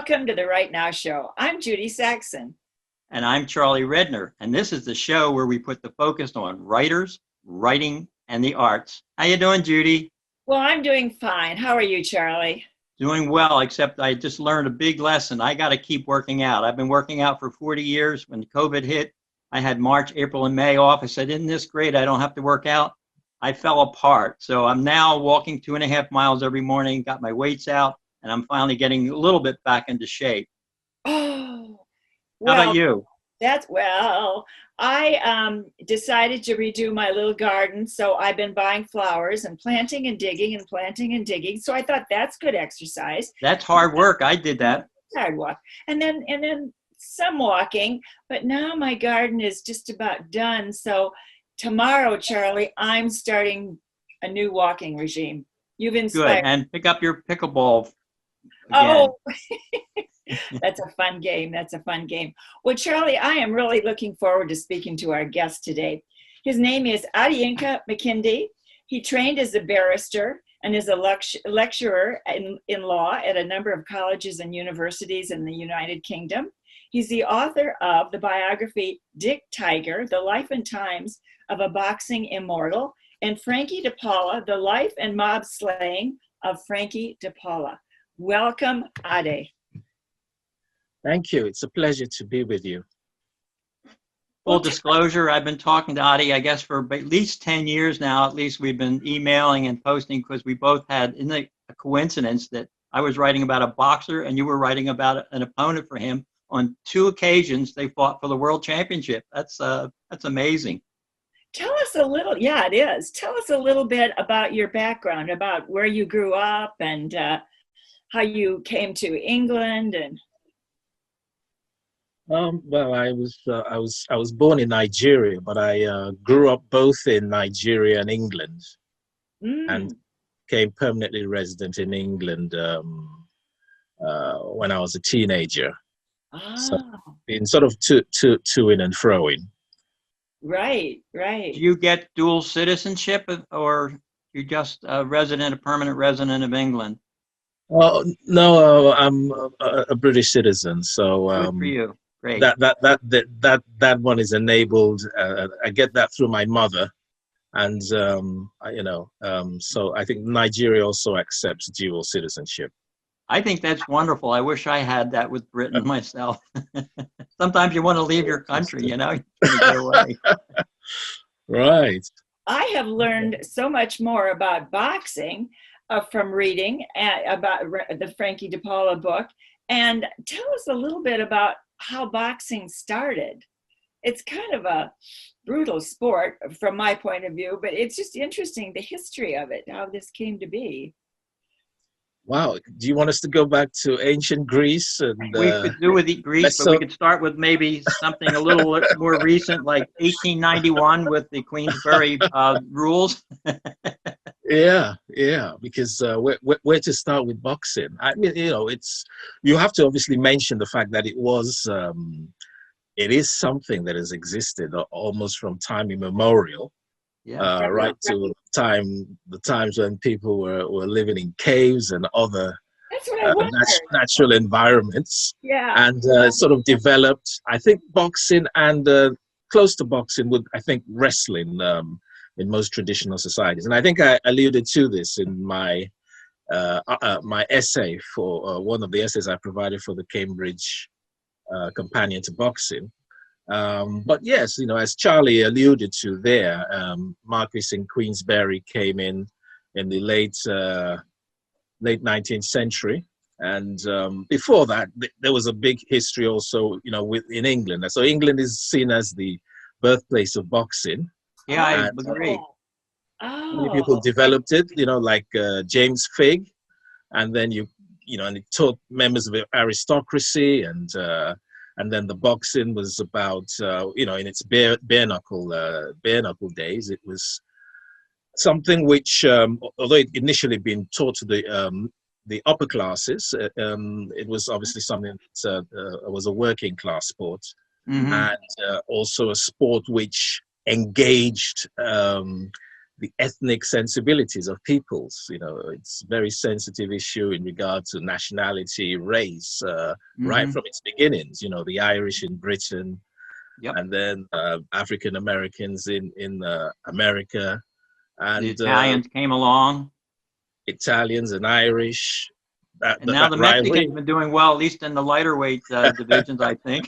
Welcome to the Right Now Show. I'm Judy Saxon. And I'm Charlie Redner. And this is the show where we put the focus on writers, writing, and the arts. How you doing, Judy? Well, I'm doing fine. How are you, Charlie? Doing well, except I just learned a big lesson. I got to keep working out. I've been working out for 40 years. When COVID hit, I had March, April, and May off. I said, isn't this great? I don't have to work out. I fell apart. So I'm now walking 2.5 miles every morning, got my weights out, and I'm finally getting a little bit back into shape. Oh, well, how about you? I decided to redo my little garden. So I've been buying flowers and planting and digging and planting and digging. So I thought that's good exercise. That's hard work. I did that. Hard walk. And then some walking. But now my garden is just about done. So tomorrow, Charlie, I'm starting a new walking regime. You've inspired. Good. And pick up your pickleball again. Oh, that's a fun game. That's a fun game. Well, Charlie, I am really looking forward to speaking to our guest today. His name is Adeyinka Makinde. He trained as a barrister and is a lecturer in law at a number of colleges and universities in the United Kingdom. He's the author of the biography Dick Tiger, The Life and Times of a Boxing Immortal, and Frankie DePaula, The Life and Mob Slaying of Frankie DePaula. Welcome, Ade. Thank you. It's a pleasure to be with you. Full disclosure, I've been talking to Adi, I guess, for at least 10 years now. At least we've been emailing and posting because we both had a coincidence that I was writing about a boxer and you were writing about an opponent for him. On 2 occasions, they fought for the world championship. That's amazing. Tell us a little, yeah, it is. Tell us a little bit about your background, about where you grew up and how you came to England and. Well, I was born in Nigeria, but I grew up both in Nigeria and England, and became permanently resident in England when I was a teenager. So been sort of to in and froing. Right. Do you get dual citizenship, or you're just a permanent resident of England? Well, no, I'm a British citizen, so good for you. Great. That one is enabled. I get that through my mother, and so I think Nigeria also accepts dual citizenship. I think that's wonderful. I wish I had that with Britain myself. Sometimes you want to leave your country, you know, you get away. Right. I have learned so much more about boxing from reading about the Frankie DePaula book. And tell us a little bit about how boxing started. It's kind of a brutal sport from my point of view, but it's just interesting, the history of it, how this came to be. Wow. Do you want us to go back to ancient Greece? And, we could do with Greece, but we could start with maybe something a little more recent, like 1891 with the Queensberry rules. Yeah, because where to start with boxing? I mean, you have to obviously mention the fact that it is something that has existed almost from time immemorial. Yeah. Right to the times when people were living in caves and other natural environments. Yeah. And sort of developed, I think, boxing and close to boxing would, I think, wrestling in most traditional societies. And I think I alluded to this in my my essay for one of the essays I provided for the Cambridge Companion to Boxing. But yes, as Charlie alluded to there, Marquis in Queensberry came in the late 19th century. And before that, there was a big history also, in England. So England is seen as the birthplace of boxing. Yeah, I agree. Many people developed it, like James Figg. And then, and it taught members of the aristocracy and then the boxing was about, in its bare knuckle days, it was something which, although it initially been taught to the upper classes, it was obviously something that was a working class sport, and also a sport which engaged the ethnic sensibilities of peoples. You know, it's a very sensitive issue in regard to nationality, race, right from its beginnings. You know, the Irish in Britain, and then African Americans in America, and the Italians came along. Italians and Irish. And now the Mexicans have been doing well, at least in the lighter weight divisions, I think.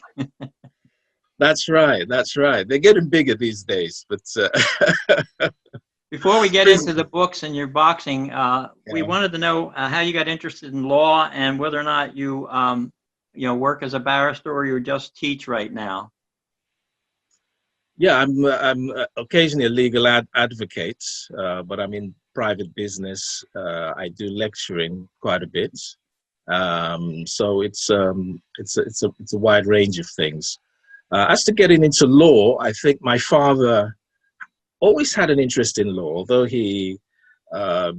That's right. That's right. They're getting bigger these days. But before we get into the books and your boxing, we wanted to know how you got interested in law and whether or not you, work as a barrister or you just teach right now. Yeah, I'm occasionally a legal advocate, but I'm in private business. I do lecturing quite a bit, so it's a wide range of things. As to getting into law, I think my father always had an interest in law, although he was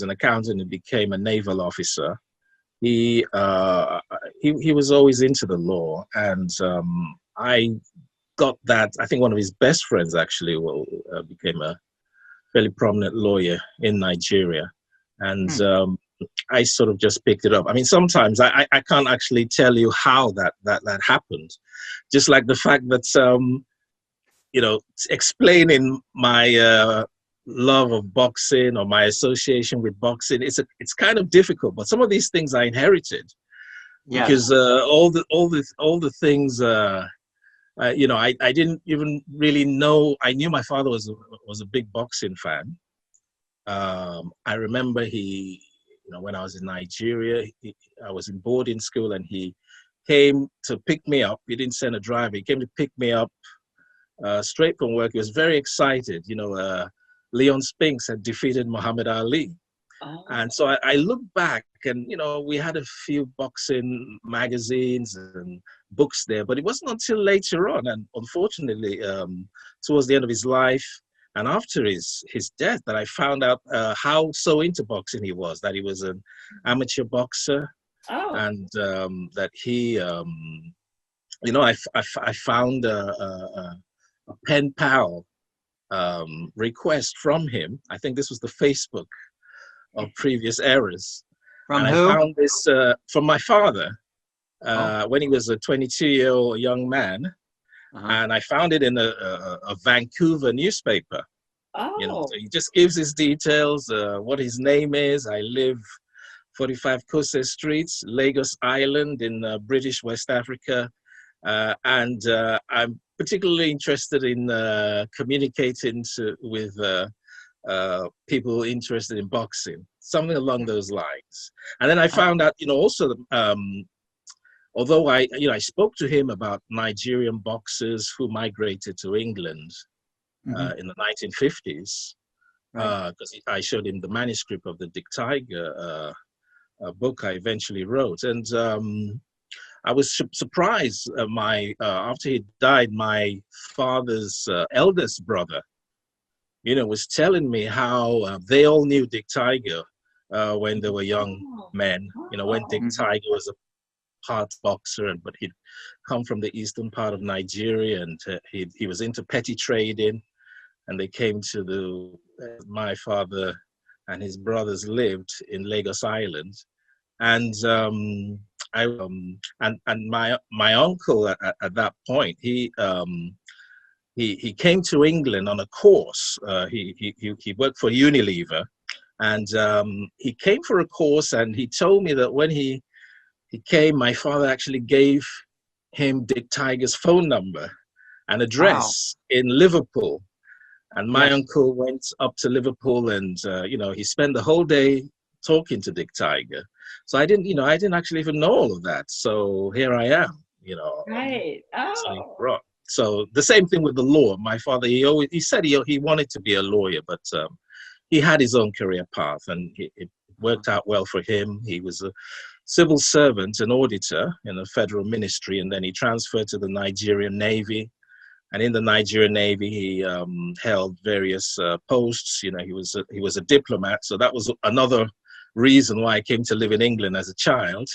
an accountant and became a naval officer. He was always into the law, and I got that. I think one of his best friends actually became a fairly prominent lawyer in Nigeria, and I sort of just picked it up. I mean, sometimes I can't actually tell you how that happened. Just like the fact that explaining my love of boxing or my association with boxing, it's kind of difficult. But some of these things I inherited, because all the things. I didn't even really know. I knew my father was a big boxing fan. I remember when I was in Nigeria, I was in boarding school, and he came to pick me up. He didn't send a driver. He came to pick me up straight from work. He was very excited. Leon Spinks had defeated Muhammad Ali. Oh. And so I look back, and we had a few boxing magazines and books there, but it wasn't until later on, and unfortunately towards the end of his life and after his death, that I found out how so into boxing he was, that he was an amateur boxer. Oh. And that he I found a pen pal request from him. I think this was the Facebook of previous eras. From and who? I found this from my father when he was a 22-year-old young man. And I found it in a Vancouver newspaper. Oh. So he just gives his details, what his name is. I live 45 Kose Street, Lagos Island in British West Africa. And I'm particularly interested in communicating with people interested in boxing, something along those lines. And then I found out, also, although I spoke to him about Nigerian boxers who migrated to England in the 1950s, because I showed him the manuscript of the Dick Tiger book I eventually wrote. And I was surprised, after he died, my father's eldest brother, was telling me how they all knew Dick Tiger when they were young men. When Dick Tiger was a part boxer, but he'd come from the eastern part of Nigeria, and he was into petty trading, and they came to my father and his brothers lived in Lagos Island, and my uncle at that point, he came to England on a course. He worked for Unilever, and he came for a course, and he told me that when he came, my father actually gave him Dick Tiger's phone number and address in Liverpool. And my uncle went up to Liverpool, and he spent the whole day talking to Dick Tiger. So I didn't actually even know all of that. So here I am, Right. Oh. So the same thing with the law. My father, he said he wanted to be a lawyer, but he had his own career path, and it worked out well for him. He was a civil servant, an auditor in a federal ministry, and then he transferred to the Nigerian Navy. And in the Nigerian Navy, he held various posts. He was a diplomat, so that was another reason why I came to live in England as a child.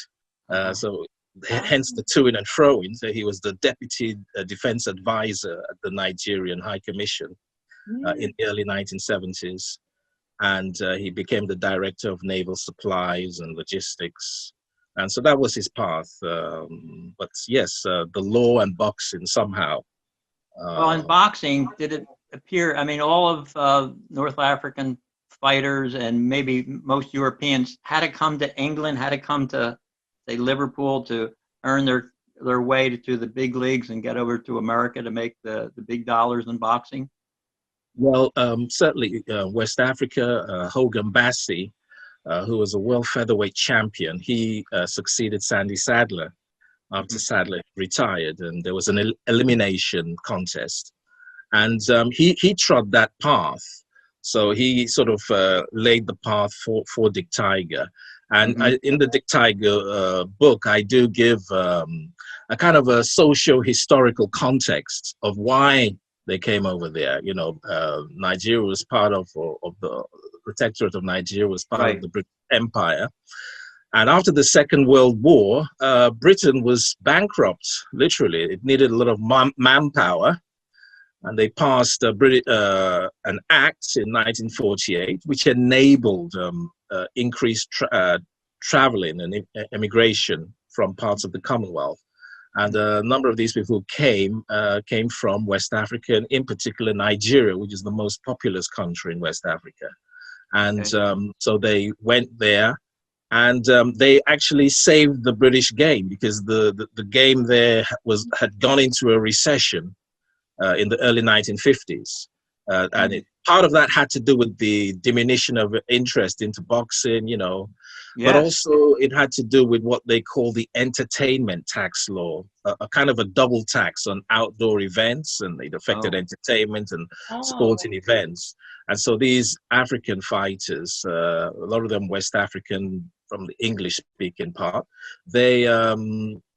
So hence the to-in and fro-in. So he was the deputy defense advisor at the Nigerian High Commission. in the early 1970s. And he became the director of naval supplies and logistics. And so that was his path. But yes, the law and boxing somehow. Well, in boxing, did it appear, I mean, all of North African fighters and maybe most Europeans had to come to England, had to come to, say, Liverpool to earn their way to the big leagues and get over to America to make the big dollars in boxing? Well, certainly West Africa, Hogan Bassi, who was a world featherweight champion, he succeeded Sandy Sadler after Sadler retired, and there was an elimination contest. And he trod that path. So he sort of laid the path for Dick Tiger. And in the Dick Tiger book, I do give a kind of a socio-historical context of why they came over there. You know, Nigeria was part of the Protectorate of Nigeria was part of the British Empire. And after the Second World War, Britain was bankrupt, literally. It needed a lot of manpower. And they passed an act in 1948, which enabled increased traveling and immigration from parts of the Commonwealth. And a number of these people came from West Africa, and in particular Nigeria, which is the most populous country in West Africa. And so they went there, and they actually saved the British game, because the game there had gone into a recession in the early 1950s. And part of that had to do with the diminution of interest into boxing, you know, but also it had to do with what they call the entertainment tax law, a kind of a double tax on outdoor events, and it affected entertainment and sporting events. And so these African fighters, a lot of them West African from the English-speaking part, they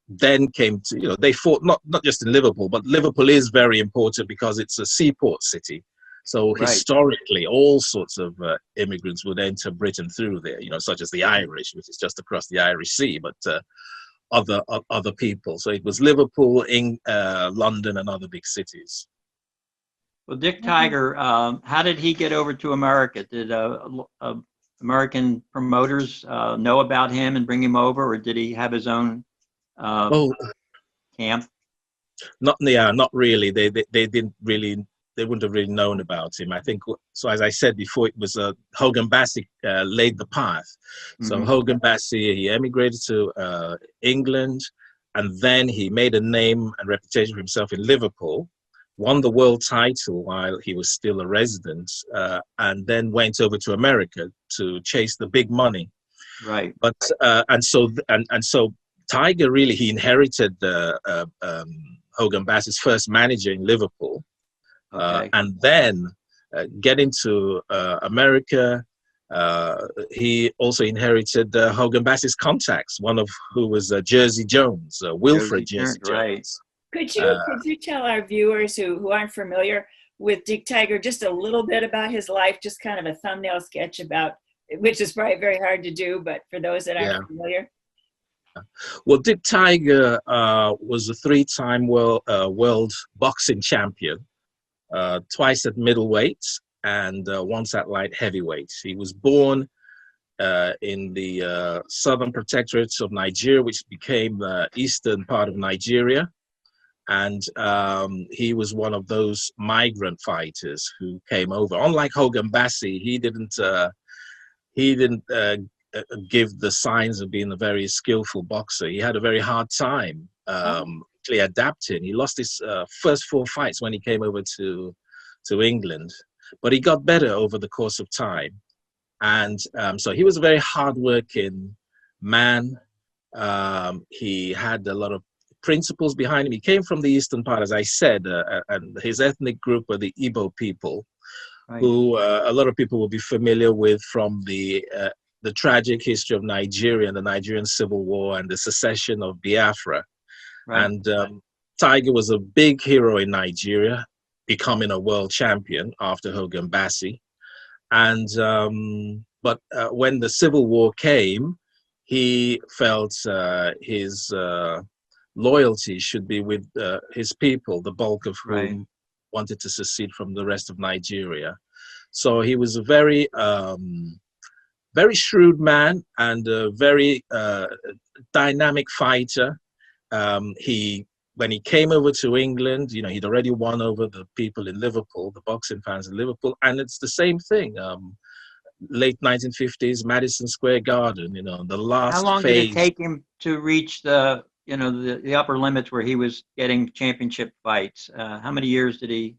then came to, you know, they fought not just in Liverpool, but Liverpool is very important because it's a seaport city. So historically, all sorts of immigrants would enter Britain through there, you know, such as the Irish, which is just across the Irish Sea, but other people. So it was Liverpool, London, and other big cities. Well, Dick Tiger, how did he get over to America? Did American promoters know about him and bring him over, or did he have his own camp? Not really. They didn't really. They wouldn't have really known about him. I think so. As I said before, it was Hogan Bassi laid the path. So Hogan Bassi, he emigrated to England, and then he made a name and reputation for himself in Liverpool. Won the world title while he was still a resident, and then went over to America to chase the big money. Right. But and so Tiger really, he inherited Hogan Bassi's first manager in Liverpool, and then getting to America, he also inherited Hogan Bassi's contacts, one of who was Jersey Jones, Wilfred Jersey Jones. Right. Could you tell our viewers who aren't familiar with Dick Tiger just a little bit about his life, just kind of a thumbnail sketch about, which is probably very hard to do, but for those that aren't familiar? Well, Dick Tiger was a three-time world boxing champion, twice at middleweight and once at light heavyweight. He was born in the Southern Protectorate of Nigeria, which became the eastern part of Nigeria. And he was one of those migrant fighters who came over. Unlike Hogan Bassi, he didn't give the signs of being a very skillful boxer. He had a very hard time actually adapting. He lost his first 4 fights when he came over to England, but he got better over the course of time. And so he was a very hardworking man. He had a lot of principles behind him. He came from the eastern part, as I said, and his ethnic group were the Igbo people, who a lot of people will be familiar with from the tragic history of Nigeria and the Nigerian Civil War and the secession of Biafra. And Tiger was a big hero in Nigeria, becoming a world champion after Hogan Bassi. And but when the Civil War came, he felt his loyalty should be with his people, the bulk of whom wanted to secede from the rest of Nigeria. So he was a very, very shrewd man and a very dynamic fighter. When he came over to England, he'd already won over the people in Liverpool, the boxing fans in Liverpool, and it's the same thing. Late 1950s, Madison Square Garden, the last How long phase. did it take him to reach the upper limits where he was getting championship fights? How many years did he?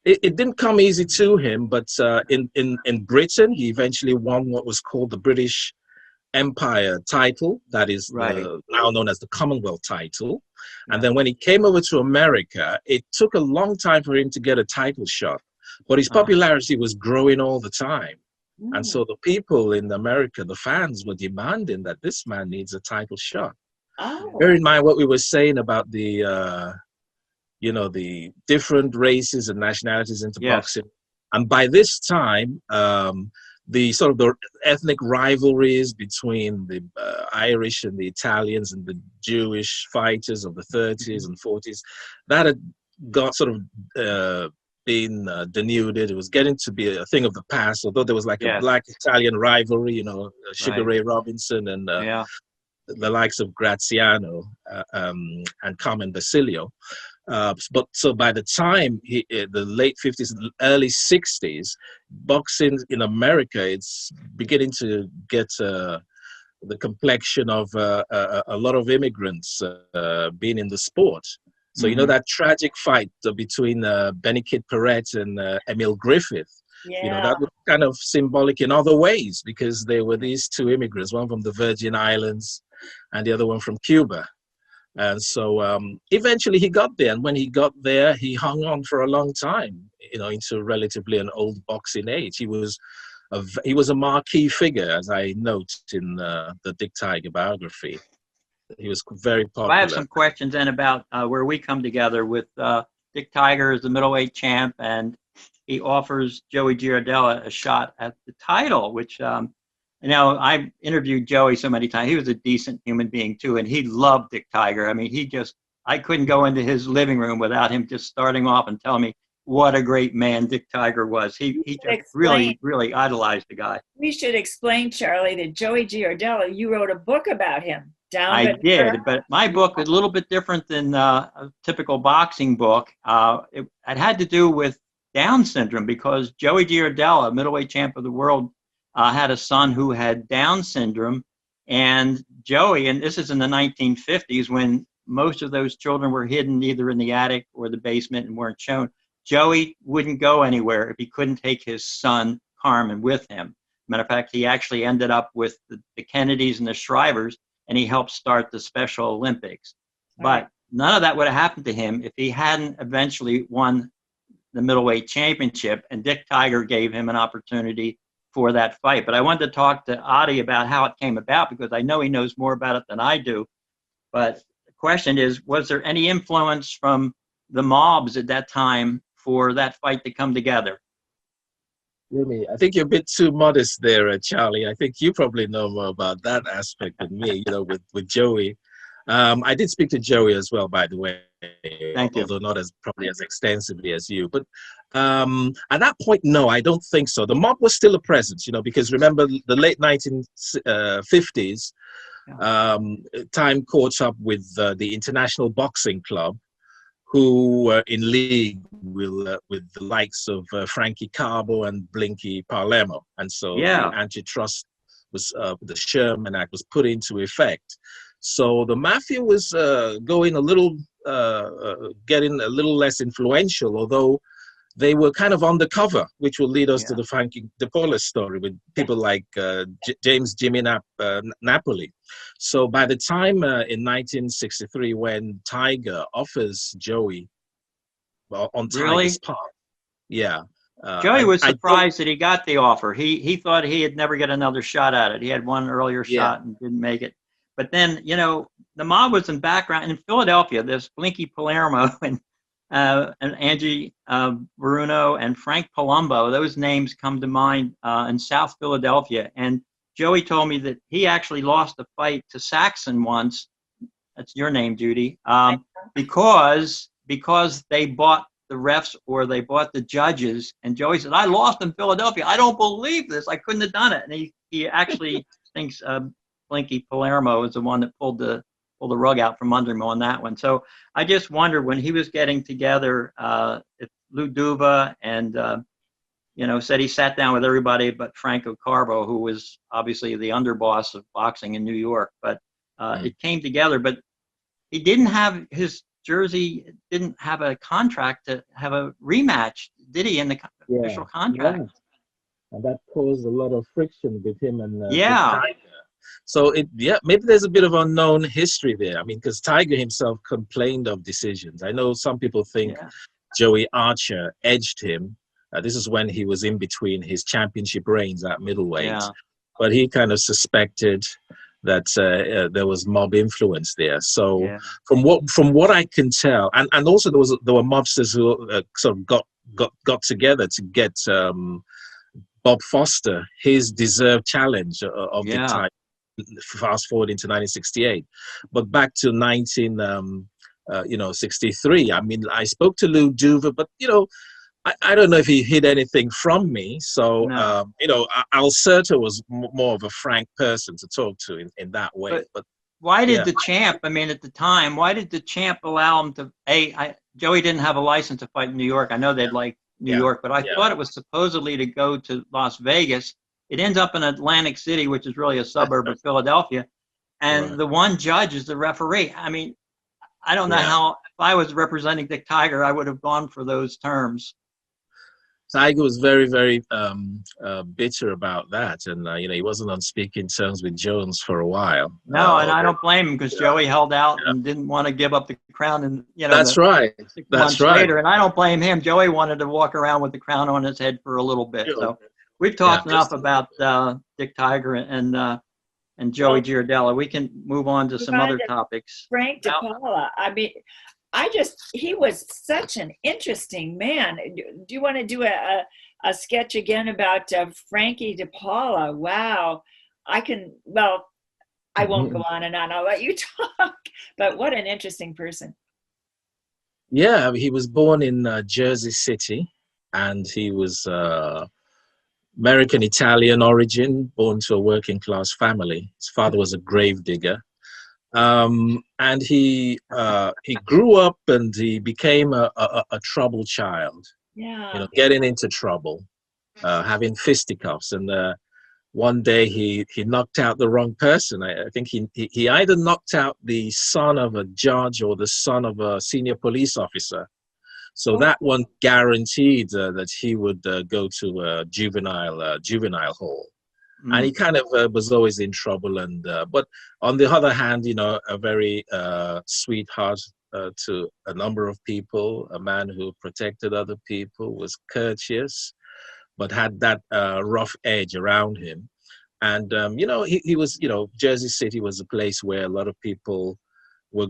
It didn't come easy to him, but in Britain, he eventually won what was called the British Empire title, that is now known as the Commonwealth title. And then when he came over to America, it took a long time for him to get a title shot, but his popularity was growing all the time. And so the people in America, the fans, were demanding that this man needs a title shot. Bear in mind what we were saying about the the different races and nationalities into boxing. And by this time, the ethnic rivalries between the Irish and the Italians and the Jewish fighters of the 30s and 40s, that had got been denuded. It was getting to be a thing of the past, although there was like a Black-Italian rivalry, Sugar Ray Robinson and the likes of Graziano and Carmen Basilio. But so by the time the late 50s, early 60s, boxing in America, it's beginning to get the complexion of a lot of immigrants being in the sport. So, that tragic fight between Benny Kid Paret and Emil Griffith, that was kind of symbolic in other ways because there were these two immigrants, one from the Virgin Islands and the other one from Cuba. And so eventually he got there. And when he got there, he hung on for a long time, into relatively an old boxing age. He was a marquee figure, as I note in the Dick Tiger biography. He was very popular. I have some questions then about where we come together with Dick Tiger as the middleweight champ, and he offers Joey Giardella a shot at the title, which I've interviewed Joey so many times. He was a decent human being too, and he loved Dick Tiger. I mean, I couldn't go into his living room without him just starting off and telling me what a great man Dick Tiger was. He just really, really idolized the guy. We should explain, Charlie, that Joey Giardella, you wrote a book about him. I did, but my book is a little bit different than a typical boxing book. It had to do with Down syndrome because Joey Giardella, middleweight champ of the world, had a son who had Down syndrome, and Joey, and this is in the 1950s when most of those children were hidden either in the attic or the basement and weren't shown. Joey wouldn't go anywhere if he couldn't take his son Carmen with him. Matter of fact, he actually ended up with the Kennedys and the Shrivers, and he helped start the Special Olympics. But none of that would have happened to him if he hadn't eventually won the middleweight championship, and Dick Tiger gave him an opportunity for that fight. But I wanted to talk to Adi about how it came about because I know he knows more about it than I do. But the question is, was there any influence from the mobs at that time for that fight to come together? Really, I think you're a bit too modest there, Charlie. I think you probably know more about that aspect than me, with Joey. I did speak to Joey as well, by the way. Thank you. Although not probably as extensively as you. But at that point, no, I don't think so. The mob was still a presence, because remember the late 1950s, time caught up with the International Boxing Club, who were in league with the likes of Frankie Cabo and Blinky Palermo. And so the antitrust was, the Sherman Act was put into effect. So the Mafia was getting a little less influential, although they were kind of undercover, which will lead us to the Frankie DePaula story with people like James Jimmy Napoli. So by the time in 1963, when Tiger offers Joey on Tiger's part, Joey was surprised that he got the offer. He thought he'd never get another shot at it. He had one earlier shot and didn't make it. But then, the mob was in background in Philadelphia. There's Blinky Palermo and Angie Bruno and Frank Palumbo. Those names come to mind in South Philadelphia. And Joey told me that he actually lost a fight to Saxon once. That's your name, Judy. Because because they bought the refs or they bought the judges. And Joey said, I lost in Philadelphia. I don't believe this. I couldn't have done it. And he actually thinks Blinky Palermo is the one that pulled the rug out from under him on that one. So I just wonder when he was getting together, Lou Duva and, said he sat down with everybody but Franco Carbo, who was obviously the underboss of boxing in New York. But it came together. But he didn't have his jersey, didn't have a contract to have a rematch, did he, in the official contract? Yeah. And that caused a lot of friction with him and yeah. Tiger. So maybe there's a bit of unknown history there. I mean, because Tiger himself complained of decisions. I know some people think Joey Archer edged him. This is when he was in between his championship reigns at middleweight. Yeah. But he kind of suspected that there was mob influence there. So from what I can tell, and also there were mobsters who sort of got together to get Bob Foster his deserved challenge of the time. Fast forward into 1968, but back to 1963. I mean, I spoke to Lou Duva, but I don't know if he hid anything from me. So, Alcerto was more of a frank person to talk to in that way. But why did the champ, I mean, at the time, why did the champ allow him to, Joey didn't have a license to fight in New York. I know they'd like New York, but I thought it was supposedly to go to Las Vegas. It ends up in Atlantic City, which is really a suburb of Philadelphia. And the one judge is the referee. I mean, I don't know how, if I was representing Dick Tiger, I would have gone for those terms. Tiger was very, very bitter about that, and he wasn't on speaking terms with Jones for a while. No, and I don't blame him because Joey held out and didn't want to give up the crown, and that's right. 6 months later, and I don't blame him. Joey wanted to walk around with the crown on his head for a little bit. So we've talked enough about Dick Tiger and Joey Giardello. We can move on to some other topics. Frank DePaula. I mean, he was such an interesting man. Do you want to do a sketch again about Frankie DePaula? Wow. I won't go on and on. I'll let you talk. But what an interesting person. Yeah, he was born in Jersey City, and he was American-Italian origin, born to a working-class family. His father was a grave digger. And he grew up and he became a troubled child. Yeah. Getting into trouble, having fisticuffs, and one day he knocked out the wrong person. I think he either knocked out the son of a judge or the son of a senior police officer. So that one guaranteed that he would go to a juvenile hall. And he kind of was always in trouble. And but on the other hand, a very sweetheart to a number of people, a man who protected other people, was courteous, but had that rough edge around him. And he was, Jersey City was a place where a lot of people were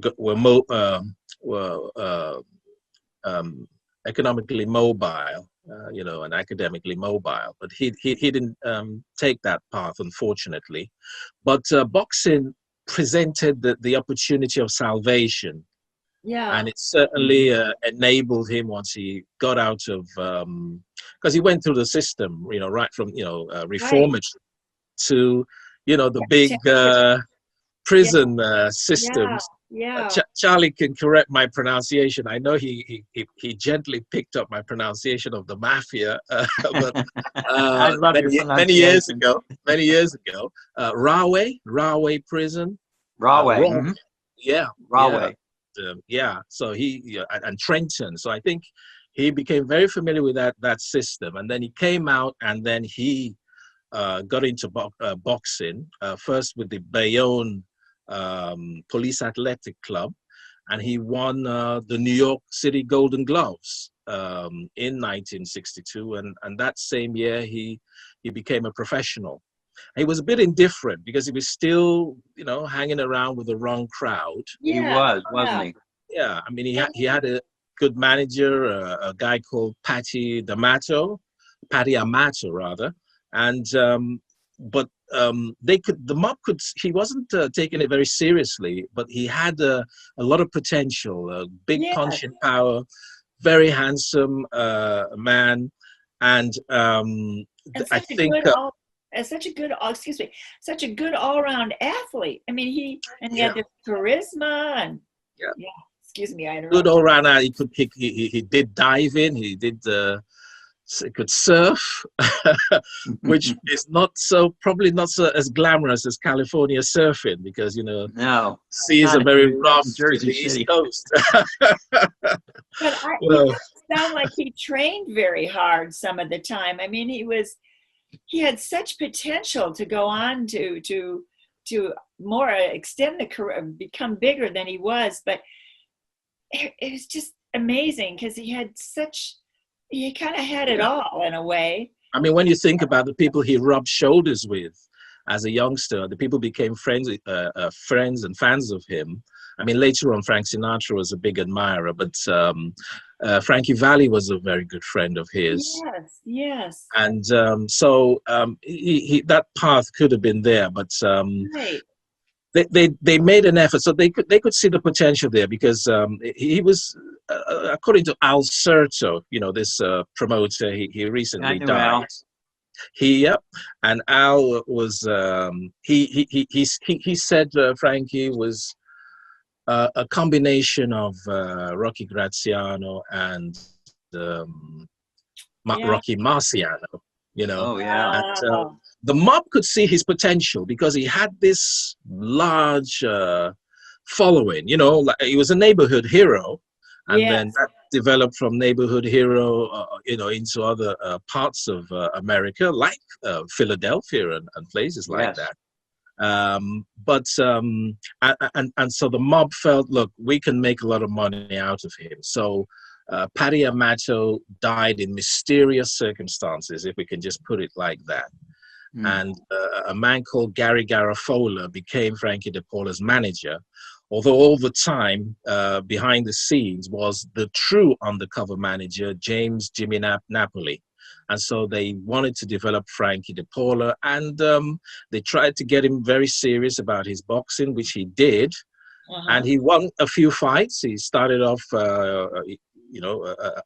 economically mobile. And academically mobile, but he didn't take that path, unfortunately. But boxing presented the opportunity of salvation, and it certainly enabled him once he got out of, because he went through the system, right from reformatory to the big prison systems. Charlie can correct my pronunciation. I know he gently picked up my pronunciation of the Mafia, but many years ago, Rahway prison. Rahway. Rahway. So and Trenton. So I think he became very familiar with that system, and then he came out, and then he got into boxing first with the Bayonne Police Athletic Club, and he won the New York City Golden Gloves in 1962, and that same year he became a professional. He was a bit indifferent because he was still hanging around with the wrong crowd. He was, wasn't he? Yeah, I mean he had a good manager, a guy called Patty Amato rather, and but the mob could, he wasn't taking it very seriously, but he had a lot of potential, big Yes. punching power, very handsome man, and I think such a good excuse me, such a good all-around athlete. I mean, he yeah. had the charisma and yeah. Excuse me, I good all-round. He did diving. He did he could surf, which is probably not so as glamorous as California surfing, because no, seas are very rough in the East Coast. But it doesn't sound like he trained very hard some of the time. I mean, he had such potential to go on to more extend the career, become bigger than he was, but it was just amazing because he kind of had it all in a way. I mean, when you think about the people he rubbed shoulders with as a youngster, the people became friends and fans of him. I mean, later on, Frank Sinatra was a big admirer, but Frankie Valli was a very good friend of his. Yes. And so that path could have been there, but right. They made an effort, so they could see the potential there, because he was, according to Al Certo, this promoter, he recently died. And Al was he said Frankie was a combination of Rocky Graziano and Rocky Marciano, Oh yeah. And, the mob could see his potential because he had this large following. Like he was a neighborhood hero, and then that developed from neighborhood hero, into other parts of America, like Philadelphia and places like that. And so the mob felt, look, we can make a lot of money out of him. So Patty Amato died in mysterious circumstances, if we can just put it like that. And a man called Gary Garofalo became Frankie DePaula's manager, although all the time behind the scenes was the true undercover manager, James Jimmy Napoli. And so they wanted to develop Frankie DePaula, and they tried to get him very serious about his boxing, which he did. And he won a few fights. He started off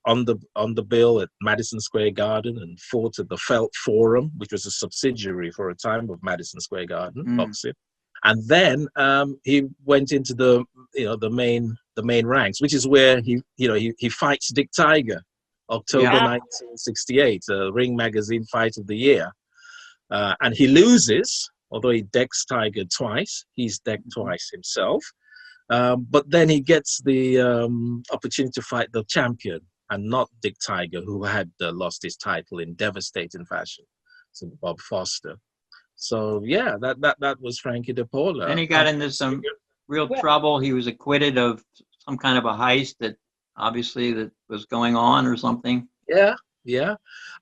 on the bill at Madison Square Garden and fought at the Felt Forum, which was a subsidiary for a time of Madison Square Garden boxing. And then he went into the main ranks, which is where he fights Dick Tiger, October 1968, Ring Magazine Fight of the Year, and he loses, although he decks Tiger twice. He's decked twice himself. But then he gets the opportunity to fight the champion, and not Dick Tiger, who had lost his title in devastating fashion to Bob Foster. So that was Frankie DePaula. And he got into some real trouble. He was acquitted of some kind of a heist that was going on or something. Yeah.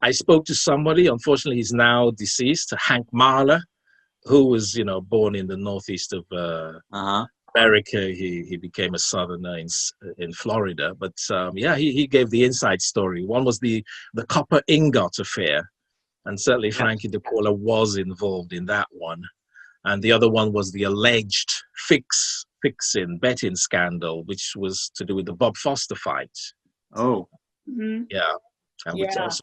I spoke to somebody. Unfortunately, he's now deceased. Hank Mahler, who was born in the northeast of America. He became a southerner in Florida, but he gave the inside story. One was the copper ingot affair, and certainly Frankie DePaula was involved in that one. And the other one was the alleged fixing betting scandal, which was to do with the Bob Foster fight. And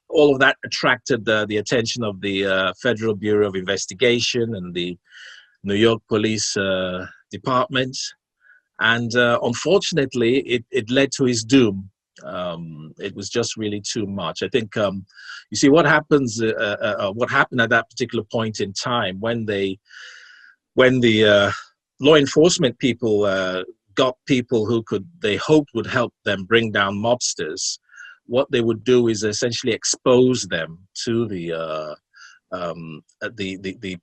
all of that attracted the attention of the Federal Bureau of Investigation and the New York Police Department, and unfortunately it led to his doom. It was just really too much. I think you see what happened at that particular point in time, when the law enforcement people got people who they hoped would help them bring down mobsters. What they would do is essentially expose them to the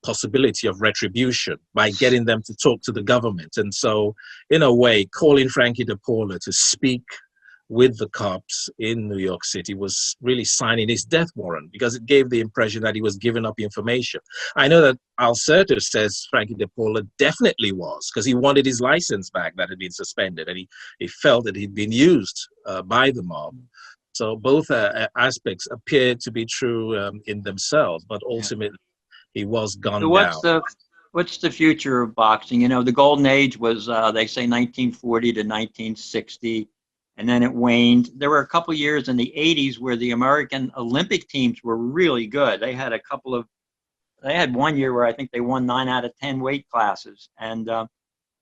possibility of retribution by getting them to talk to the government. And so, in a way, calling Frankie DePaula to speak with the cops in New York City was really signing his death warrant, because it gave the impression that he was giving up information. I know that Al Certo says Frankie DePaula definitely was, because he wanted his license back that had been suspended, and he felt that he'd been used by the mob. So both aspects appear to be true in themselves, but ultimately he was So gone down. what's the future of boxing? You know, the golden age was they say 1940 to 1960, and then it waned. There were a couple years in the 80s where the American Olympic teams were really good. They had one year where I think they won 9 out of 10 weight classes, and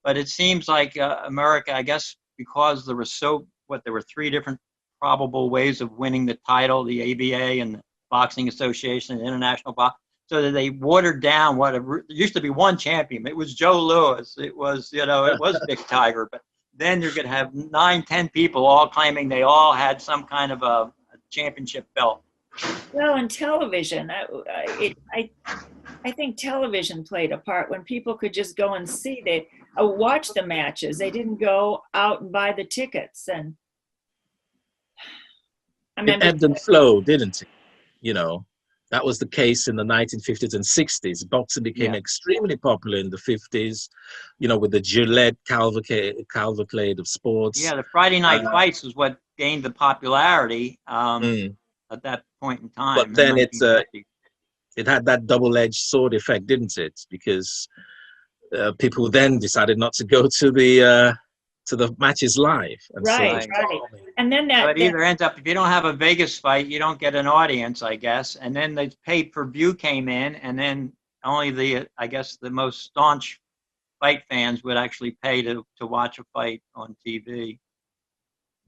but it seems like America, I guess, because there were 3 different probable ways of winning the title, the ABA and the Boxing Association and International Box, so that they watered down what it used to be one champion. It was Joe Louis. It was, it was Big Tiger, but then you're going to have 9, 10 people all claiming they all had some kind of a championship belt. Well, in television, I think television played a part when people could just go and see. They watch the matches. They didn't go out and buy the tickets. And I mean, it ebbed and flowed, didn't it? You know, that was the case in the 1950s and 60s. Boxing became extremely popular in the 50s, you know, with the Gillette cavalcade of sports. Yeah, the Friday night fights was what gained the popularity at that point in time. But then it had that double-edged sword effect, didn't it? Because people then decided not to go to the matches live. And right. And then it either ends up, if you don't have a Vegas fight, you don't get an audience, I guess. And then the pay-per-view came in, and then only the most staunch fight fans would actually pay to watch a fight on TV.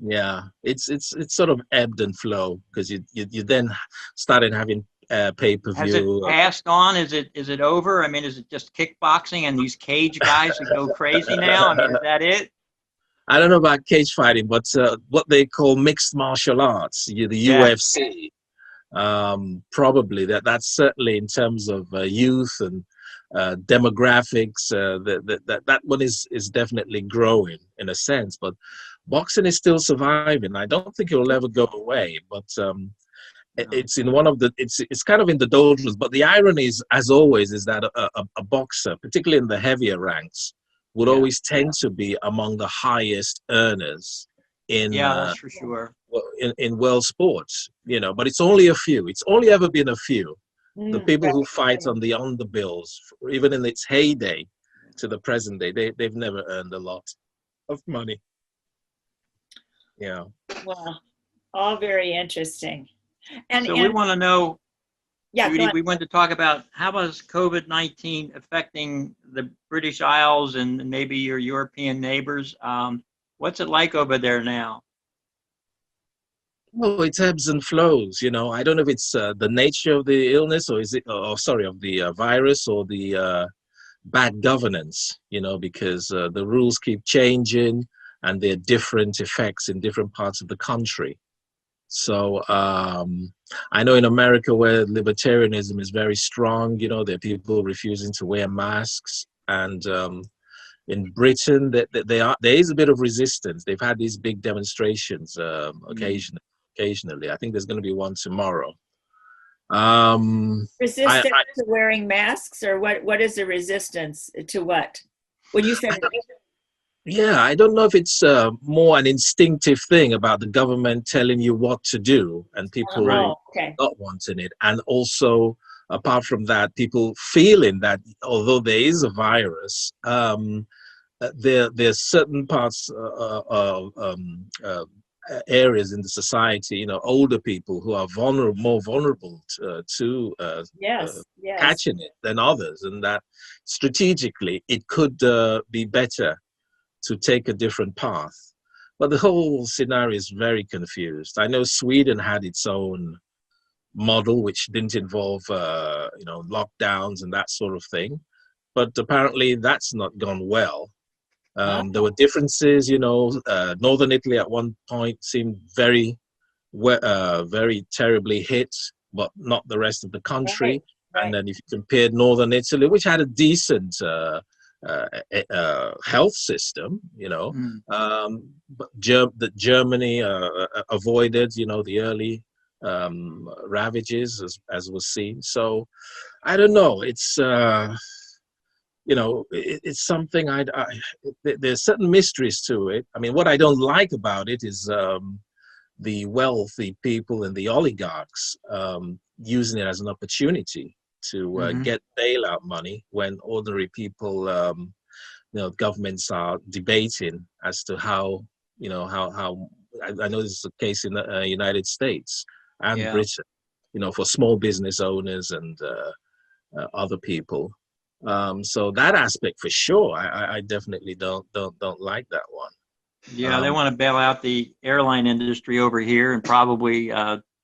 Yeah, it's sort of ebbed and flowed because you then started having pay-per-view. Has it passed on? Is it over? I mean, is it just kickboxing and these cage guys who go crazy now? I mean, is that it? I don't know about cage fighting, but what they call mixed martial arts, the UFC, probably that's certainly in terms of youth and demographics. That one is definitely growing in a sense, but boxing is still surviving. I don't think it will ever go away, but it's in it's kind of in the doldrums. But the irony is, as always, is that a boxer, particularly in the heavier ranks, would always tend to be among the highest earners in that's for sure. in world sports, you know. But it's only a few. It's only ever been a few. The people who fight on the underbills, even in its heyday to the present day, they've never earned a lot of money. Yeah. Well, all very interesting. And we want to know, Judy, we want to talk about how was COVID-19 affecting the British Isles and maybe your European neighbors? What's it like over there now? Well, it ebbs and flows. You know, I don't know if it's the nature of the illness or of the virus or the bad governance. You know, because the rules keep changing and there are different effects in different parts of the country. So I know in America where libertarianism is very strong, you know, there are people refusing to wear masks. And in Britain, there is a bit of resistance. They've had these big demonstrations occasionally. I think there's going to be one tomorrow. Resistance to wearing masks, or what is the resistance to what? When you said yeah, I don't know if it's more an instinctive thing about the government telling you what to do and people not wanting it. And also, apart from that, people feeling that although there is a virus, there's certain parts areas in the society, you know, older people who are more vulnerable to catching it than others, and that strategically it could be better to take a different path. But the whole scenario is very confused. I know Sweden had its own model, which didn't involve, lockdowns and that sort of thing. But apparently that's not gone well. There were differences, you know, Northern Italy at one point seemed very terribly hit, but not the rest of the country. Right. And then if you compared Northern Italy, which had a decent health system, you know, but Germany avoided, you know, the early ravages as was seen. So I don't know. It's you know, it's something there's certain mysteries to it. I mean, what I don't like about it is the wealthy people and the oligarchs using it as an opportunity to get bailout money when ordinary people, governments are debating as to how, how I know this is the case in the United States and Britain, for small business owners and other people. So that aspect for sure, I definitely don't like that one. Yeah, they want to bail out the airline industry over here and probably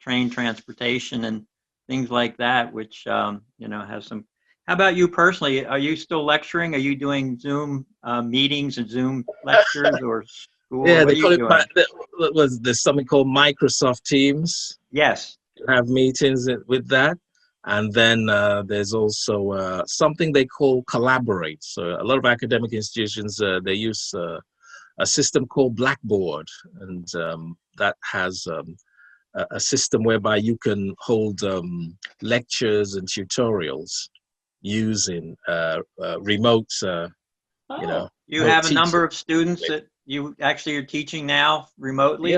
train transportation and things like that, which has some. How about you personally? Are you still lecturing? Are you doing Zoom meetings and Zoom lectures or school? Yeah, what they call it. There's something called Microsoft Teams. Yes. You have meetings with that. And then there's also something they call Collaborate. So a lot of academic institutions, they use a system called Blackboard. And that has a system whereby you can hold lectures and tutorials using remote, You have a number of students that you actually are teaching now remotely?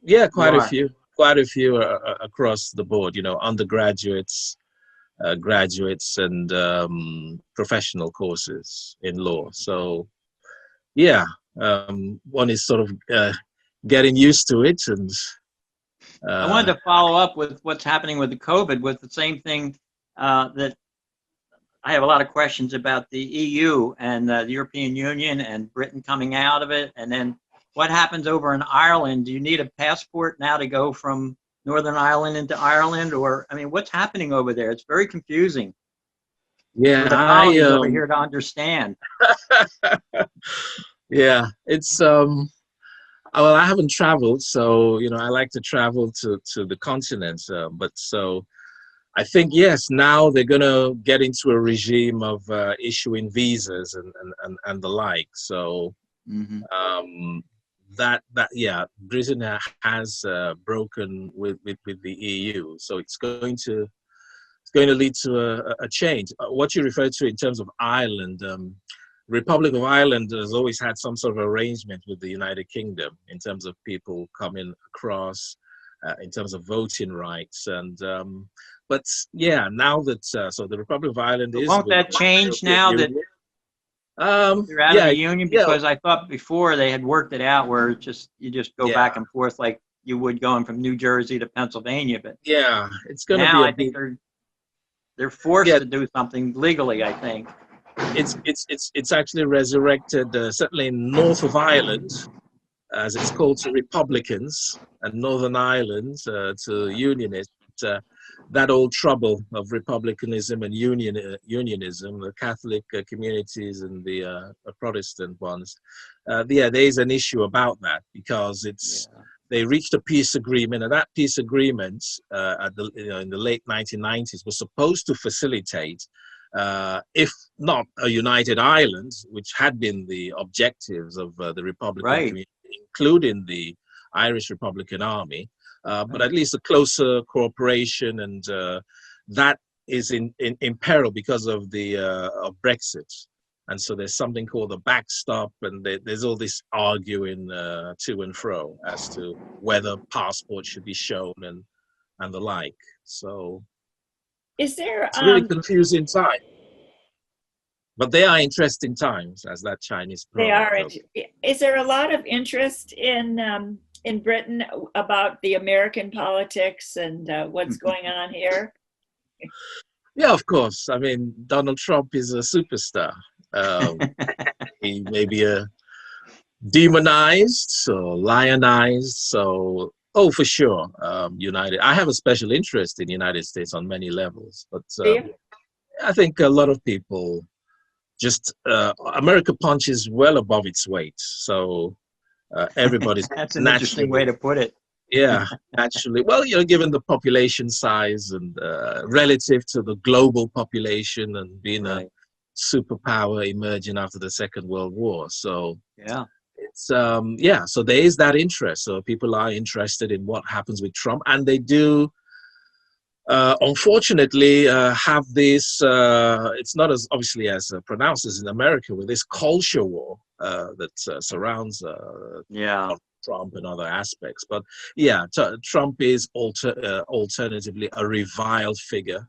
Yeah, quite a few across the board, undergraduates, graduates, and professional courses in law. So, one is sort of getting used to it. And I wanted to follow up with what's happening with the COVID, with the same thing that I have a lot of questions about the EU and the European Union and Britain coming out of it. And then what happens over in Ireland? Do you need a passport now to go from Northern Ireland into Ireland? Or, I mean, what's happening over there? It's very confusing. Yeah, for the colonies over here to understand. Yeah, it's well, I haven't traveled, so I like to travel to the continent. But so I think yes, now they're gonna get into a regime of issuing visas and the like. So that Britain has broken with the EU, so it's going to lead to a change. What you refer to in terms of Ireland. Republic of Ireland has always had some sort of arrangement with the United Kingdom in terms of people coming across, in terms of voting rights, and but yeah, now that so the Republic of Ireland is. Won't that change now that you're out of the union? Because I thought before they had worked it out where you just go back and forth like you would going from New Jersey to Pennsylvania, but yeah, it's going to be. Now I think they're forced to do something legally, I think. It's actually resurrected, certainly in north of Ireland, as it's called, to Republicans, and Northern Ireland to Unionists. That old trouble of republicanism and unionism, the Catholic communities and the Protestant ones. There is an issue about that because they reached a peace agreement, and that peace agreement in the late 1990s was supposed to facilitate. If not a united Ireland, which had been the objectives of the Republican community, including the Irish Republican Army, but at least a closer cooperation, and that is in peril because of of Brexit. And so there's something called the backstop, and there's all this arguing to and fro as to whether passports should be shown and the like. So. Is there it's really confusing time, but they are interesting times, as that Chinese proverb. They are. Is there a lot of interest in Britain about the American politics and what's going on here? Yeah, of course. I mean, Donald Trump is a superstar. He may be demonized or lionized. So. Oh, for sure. I have a special interest in the United States on many levels, but I think a lot of people just America punches well above its weight. So everybody's that's an interesting way to put it. Yeah, actually. Well, given the population size and relative to the global population and being a superpower emerging after the Second World War. So yeah. It's so there is that interest. So people are interested in what happens with Trump, and they do unfortunately have this it's not as obviously as pronounced as in America, with this culture war that surrounds Trump and other aspects. But Trump is alternatively a reviled figure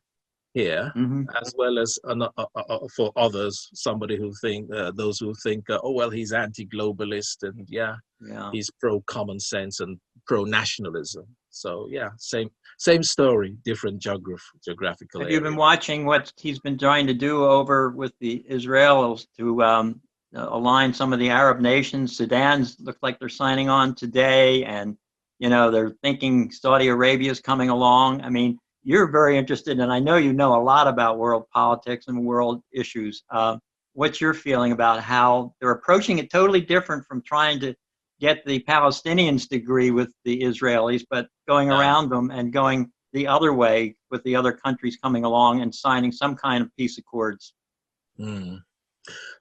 here, Hmm. as well as for others, somebody who think those who think, oh well, he's anti-globalist and Yeah. he's pro common sense and pro nationalism. So yeah, same story, different geographical Have you area. been watching what he's been trying to do over with the Israelis to align some of the Arab nations? Sudan's look like they're signing on today, and they're thinking Saudi Arabia's coming along. I mean, you're very interested, and I know you know a lot about world politics and world issues. What's your feeling about how they're approaching it totally different from trying to get the Palestinians to agree with the Israelis, but going around them and going the other way with the other countries coming along and signing some kind of peace accords?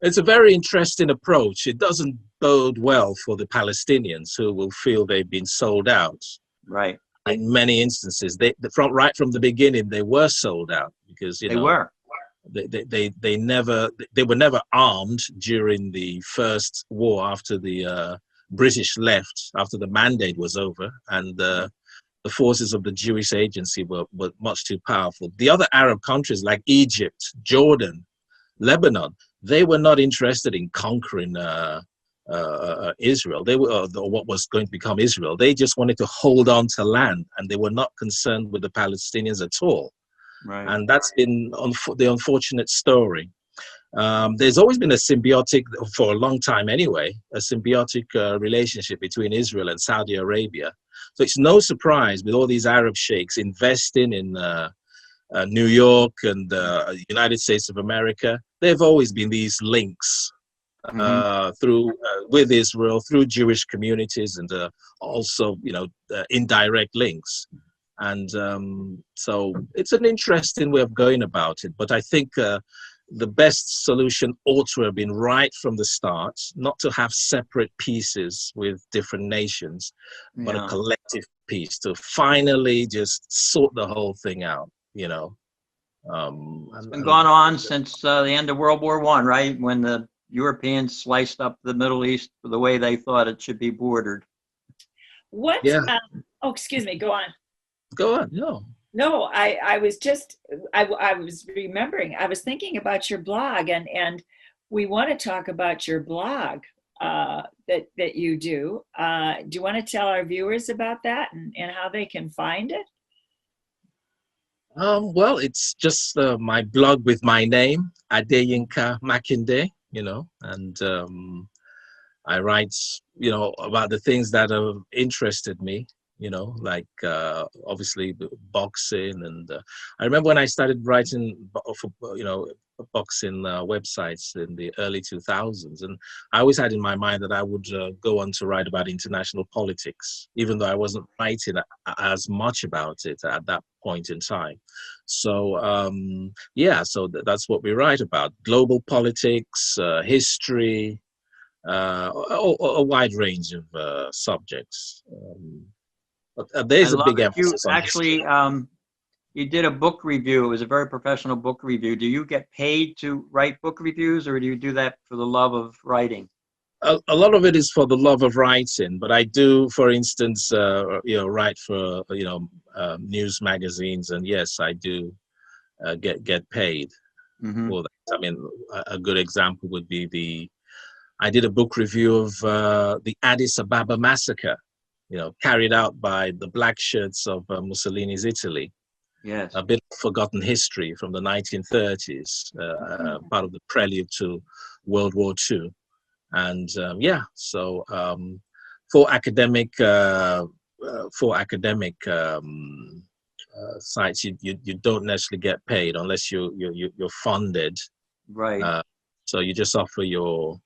It's a very interesting approach. It doesn't bode well for the Palestinians, who will feel they've been sold out. Right. In many instances, right from the beginning, they were sold out because they were never armed during the first war after the British left, after the mandate was over, and the forces of the Jewish agency were much too powerful. The other Arab countries like Egypt, Jordan, Lebanon, they were not interested in conquering Israel. They were or what was going to become Israel. They just wanted to hold on to land, and they were not concerned with the Palestinians at all. Right. And that's been the unfortunate story. There's always been a symbiotic, for a long time anyway, a symbiotic relationship between Israel and Saudi Arabia. So it's no surprise with all these Arab sheikhs investing in New York and the United States of America. There have always been these links with Israel, through Jewish communities, and also indirect links. And so it's an interesting way of going about it. But I think the best solution ought to have been right from the start, not to have separate pieces with different nations, but a collective piece to finally just sort the whole thing out, It's been going on since the end of World War I, right? When the Europeans sliced up the Middle East the way they thought it should be bordered. What? Yeah. Oh, excuse me. Go on. Go on. No. No, I was just, I was remembering, I was thinking about your blog, and we want to talk about your blog that you do. Do you want to tell our viewers about that and how they can find it? Well, it's just my blog with my name, Adeyinka Makinde, and I write, about the things that have interested me, like obviously boxing. And I remember when I started writing for, boxing websites in the early 2000s, and I always had in my mind that I would go on to write about international politics, even though I wasn't writing as much about it at that point in time. So so that's what we write about: global politics, history, a wide range of subjects. But there's a big emphasis on history. You did a book review. It was a very professional book review. Do you get paid to write book reviews, or do you do that for the love of writing? A lot of it is for the love of writing, but I do, for instance, write for news magazines, and yes, I do get paid for that. I mean, a good example would be I did a book review of the Addis Ababa massacre, carried out by the black shirts of Mussolini's Italy. Yes. A bit of forgotten history from the 1930s, part of the prelude to World War II. And so for academic sites, you don't necessarily get paid unless you're funded. Right. So you just offer your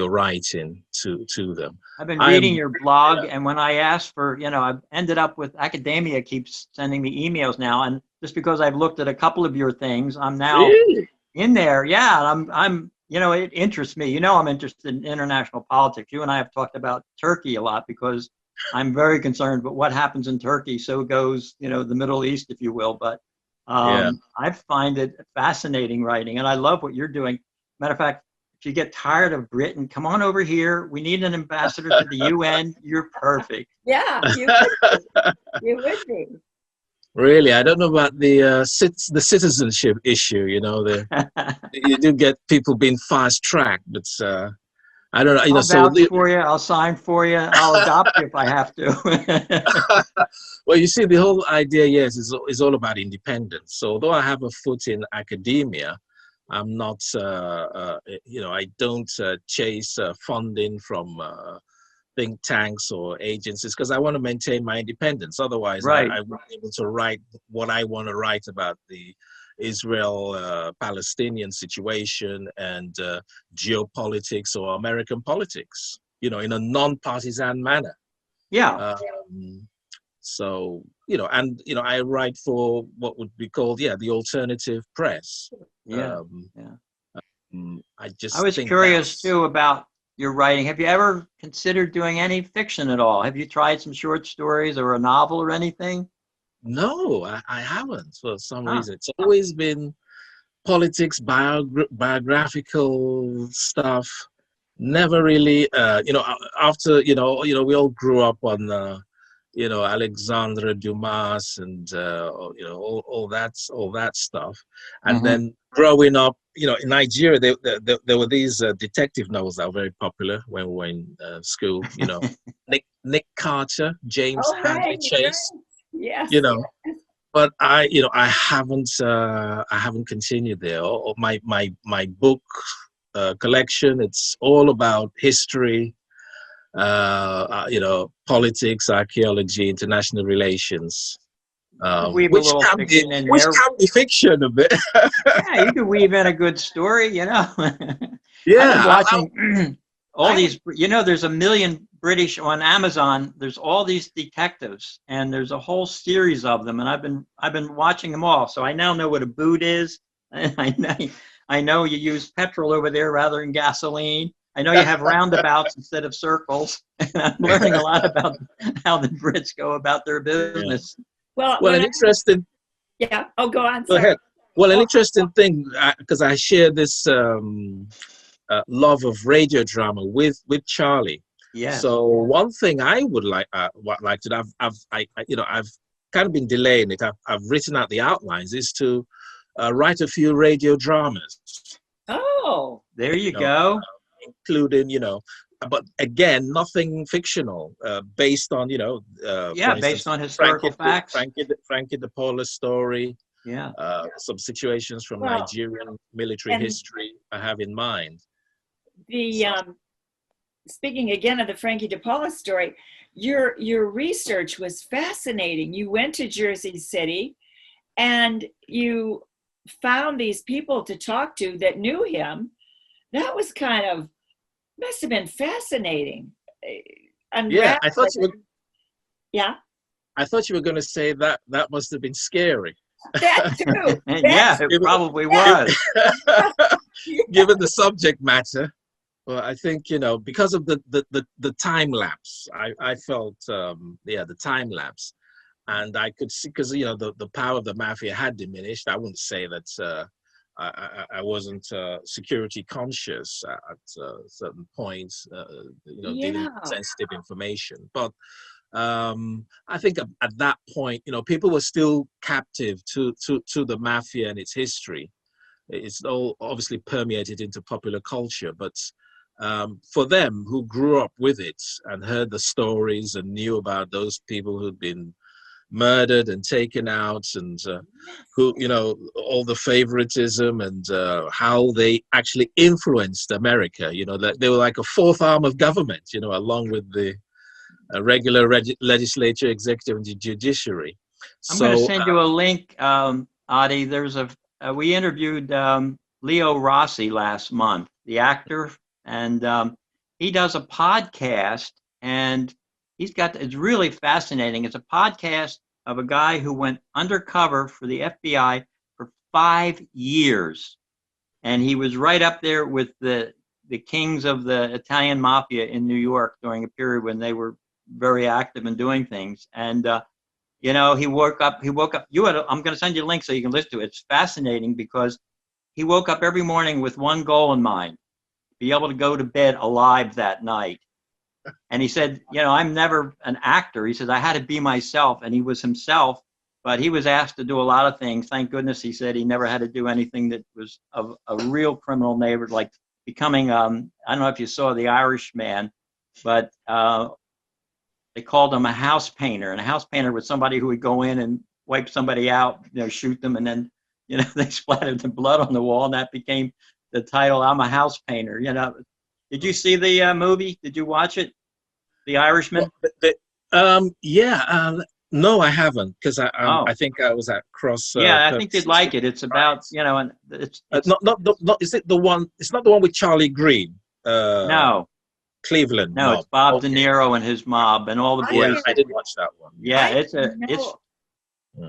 writing to them. I've been reading your blog, and when I asked for, I've ended up with academia keeps sending me emails now, and just because I've looked at a couple of your things, I'm now in there. Yeah, I'm it interests me. I'm interested in international politics. You and I have talked about Turkey a lot because I'm very concerned about what happens in Turkey. So goes, the Middle East, if you will. But I find it fascinating writing, and I love what you're doing. Matter of fact, if you get tired of Britain, come on over here. We need an ambassador to the UN. You're perfect. Yeah, you would be. You would be. Really, I don't know about the citizenship issue. You do get people being fast tracked, but I don't know. I'll vouch for you. I'll sign for you. I'll adopt you if I have to. Well, you see, the whole idea, yes, is all about independence. So, although I have a foot in academia, I'm not, I don't chase funding from think tanks or agencies because I want to maintain my independence. Otherwise, Right. I won't be able to write what I want to write about the Israel-Palestinian situation and geopolitics or American politics, in a non-partisan manner. Yeah. So, I write for what would be called, the alternative press. Yeah. I was curious too about your writing. Have you ever considered doing any fiction at all? Have you tried some short stories or a novel or anything? No, I haven't for some reason. It's always been politics, biographical stuff. Never really, after, we all grew up on, Alexandre Dumas and, all that stuff. And then growing up, in Nigeria, there were these detective novels that were very popular when we were in school, Nick Carter, James Hadley Chase, Yes. But I haven't continued there. Or my book collection, it's all about history, politics, archaeology, international relations, which can be fiction a bit. Yeah, you can weave in a good story, Yeah, I've been watching all these. There's a million British on Amazon. There's all these detectives, and there's a whole series of them, and I've been watching them all. So I now know what a boot is. I know you use petrol over there rather than gasoline. I know you have roundabouts instead of circles. And I'm learning a lot about how the Brits go about their business. Yeah. Well, an interesting. Yeah. Oh, go on. Go ahead. Well, an interesting thing, because I share this love of radio drama with Charlie. Yeah. So one thing I would like to do, I've kind of been delaying it. I've written out the outlines, is to write a few radio dramas. Oh, there you go. Including, but again, nothing fictional, based on, based on historical facts. Frankie DePaula's story. Yeah. Some situations from Nigerian military history I have in mind. Speaking again of the Frankie DePaula story, your research was fascinating. You went to Jersey City and you found these people to talk to that knew him. That was must have been fascinating. Yeah, I thought you were. Yeah. I thought you were going to say that must have been scary. That too. Yeah, it probably was. Given the subject matter. Well, I think, because of the time lapse, I felt, the time lapse. And I could see, because, the power of the Mafia had diminished. I wouldn't say that I wasn't security conscious at certain points, dealing with sensitive information. But I think at that point, people were still captive to the Mafia and its history. It's all obviously permeated into popular culture, but for them who grew up with it and heard the stories and knew about those people who'd been murdered and taken out, and who, all the favoritism and how they actually influenced America, that they were like a fourth arm of government, along with the regular legislature, executive, and judiciary. I'm going to send you a link, Adi. There's we interviewed Leo Rossi last month, the actor, and he does a podcast, and it's really fascinating. It's a podcast of a guy who went undercover for the FBI for 5 years. And he was right up there with the kings of the Italian Mafia in New York during a period when they were very active in doing things. And, he woke up, I'm going to send you a link so you can listen to it. It's fascinating because he woke up every morning with one goal in mind, be able to go to bed alive that night. And he said, I'm never an actor. He says, I had to be myself. And he was himself. but he was asked to do a lot of things. Thank goodness he said he never had to do anything that was of a real criminal nature, like becoming, I don't know if you saw The Irishman, but they called him a house painter. And a house painter was somebody who would go in and wipe somebody out, shoot them, and then, they splattered the blood on the wall, and that became the title, I'm a house painter. Did you see the movie? Did you watch it? The Irishman? No, I haven't, because I think I was at cross. I think you'd like it. It's about, and it's not. Is it the one? It's not the one with Charlie Green. No, Cleveland. no, it's Bob De Niro and his mob and all the boys. Yeah, I didn't watch that one. Yeah,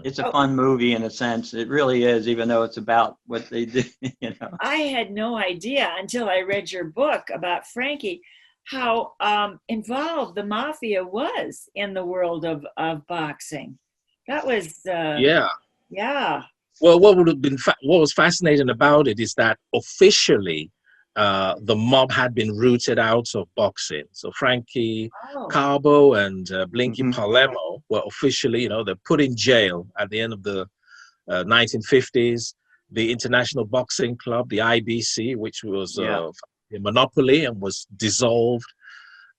it's a fun movie in a sense. It really is, even though it's about what they do. I had no idea until I read your book about Frankie, how involved the Mafia was in the world of boxing. That was yeah. Well, what was fascinating about it is that officially the mob had been rooted out of boxing. So Frankie Carbo and Blinky Palermo were officially, they're put in jail at the end of the 1950s. The International Boxing Club, the IBC, which was a monopoly and was dissolved.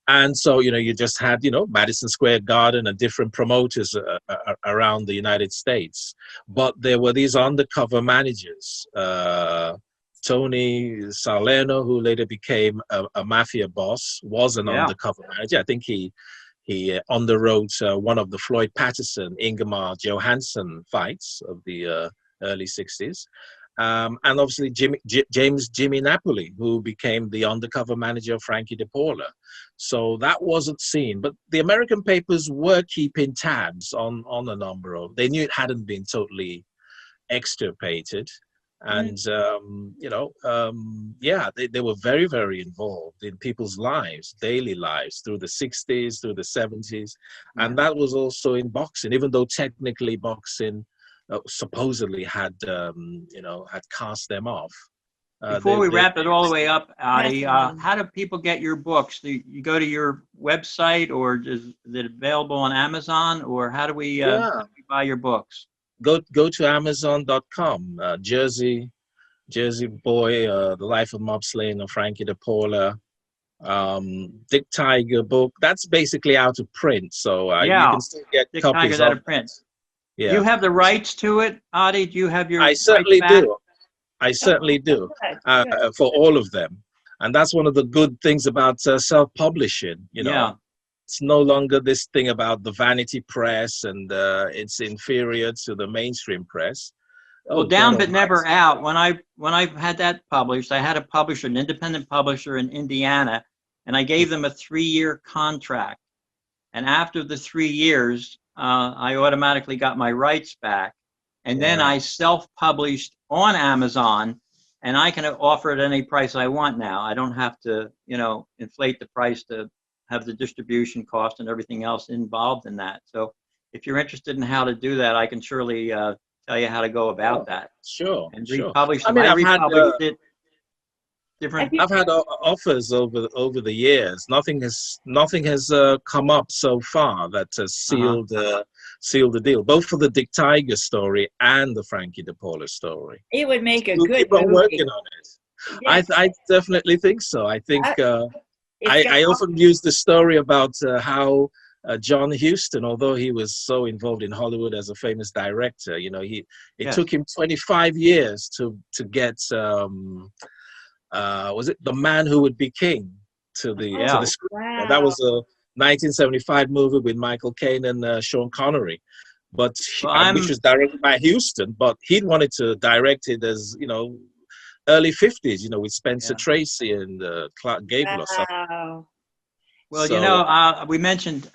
And so, you just had, Madison Square Garden and different promoters around the United States. But there were these undercover managers, Tony Salerno, who later became a Mafia boss, was an undercover manager. I think he underwrote one of the Floyd Patterson, Ingemar Johansson fights of the early 60s. And obviously James Jimmy Napoli, who became the undercover manager of Frankie DePaula. So that wasn't seen. But the American papers were keeping tabs on a number of, they knew it hadn't been totally extirpated. And, they were very, very involved in people's lives, daily lives, through the 60s, through the 70s. And that was also in boxing, even though technically boxing supposedly had cast them off. Before we wrap it all the way up, Adi, how do people get your books? Do you go to your website, or is it available on Amazon, or how do we buy your books? Go to Amazon.com. Jersey Boy, The Life of Mob Slayer, Frankie DePaula, Dick Tiger book. That's basically out of print, so you can still get Dick copies Tiger's out of print. Yeah. Do you have the rights to it, Adi? Do you have your? I certainly do. For all of them, and that's one of the good things about self-publishing. It's no longer this thing about the vanity press and it's inferior to the mainstream press. Well, Down But Never Out. When I had that published, I had a publisher, an independent publisher in Indiana, and I gave them a 3-year contract. And after the 3 years, I automatically got my rights back. And then I self-published on Amazon, and I can offer it any price I want now. I don't have to, inflate the price to have the distribution cost and everything else involved in that. So if you're interested in how to do that, I can surely tell you how to go about that. Sure. And republish them. I've had offers over the years. Nothing has come up so far that has sealed the deal, both for the Dick Tiger story and the Frankie DePaula story. It would make a we'll good keep on movie. working on it. Yes. I definitely think so. I think I often use the story about how John Huston, although he was so involved in Hollywood as a famous director, it took him 25 years to get was it The Man Who Would Be King to the script. Wow. That was a 1975 movie with Michael Caine and Sean Connery, which was directed by Huston, but he'd wanted to direct it as early 50s, with Spencer Tracy and Clark Gable or something. Wow. Well, we mentioned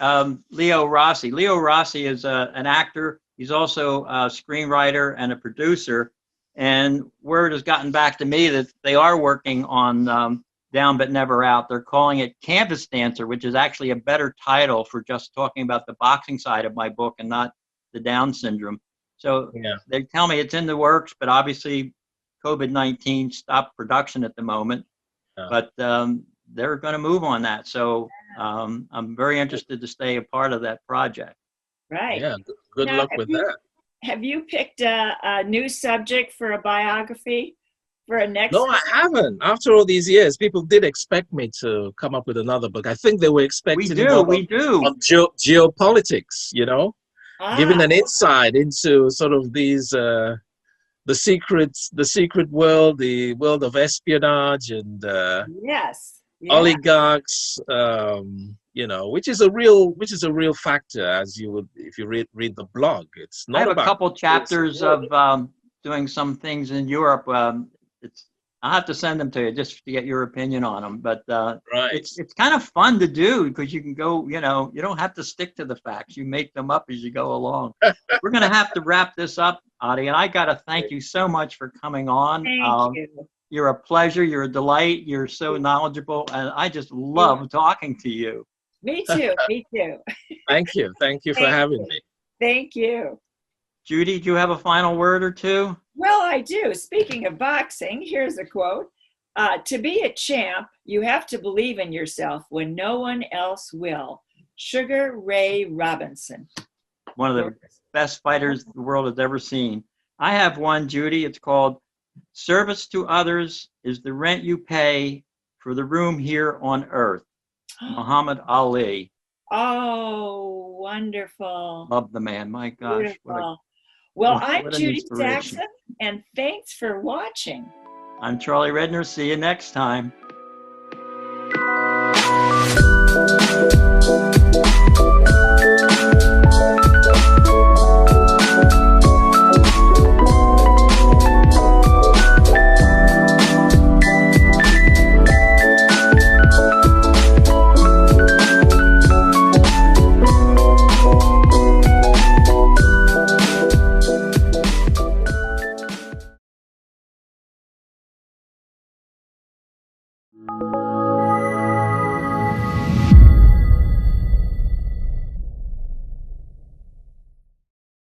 Leo Rossi. Leo Rossi is an actor. He's also a screenwriter and a producer. And word has gotten back to me that they are working on Down But Never Out. They're calling it Canvas Dancer, which is actually a better title for just talking about the boxing side of my book and not the Down syndrome. So they tell me it's in the works, but obviously COVID-19 stopped production at the moment. But they're going to move on that. So I'm very interested to stay a part of that project. Right. Yeah, good luck with that. have you picked a new subject for a biography for a next? No, I haven't. After all these years, people did expect me to come up with another book. I think they were expecting We do. of geopolitics, you know, giving Ah, an insight into sort of these the secret world, the world of espionage and yes. Yeah. oligarchs, you know, which is a real factor, as you would if you read the blog. It's I not have a about couple chapters of doing some things in Europe. I'll have to send them to you just to get your opinion on them. But right. it's kind of fun to do because you can go, you know, you don't have to stick to the facts. You make them up as you go along. We're going to have to wrap this up, Adi, and I got to thank you so much for coming on. Thank you. You're a pleasure. You're a delight. You're so knowledgeable, and I just love talking to you. Me too. Me too. Thank you. Thank you for having me. Thank you. Judy, do you have a final word or two? Well, I do. Speaking of boxing, here's a quote. To be a champ, you have to believe in yourself when no one else will. Sugar Ray Robinson. One of the best fighters the world has ever seen. I have one, Judy. It's called Service to Others is the Rent You Pay for the Room Here on Earth. Muhammad Ali. Oh, wonderful. Love the man. My gosh. Beautiful. Well, I'm what an Judy inspiration. Saxon, and thanks for watching. I'm Charlie Redner. See you next time.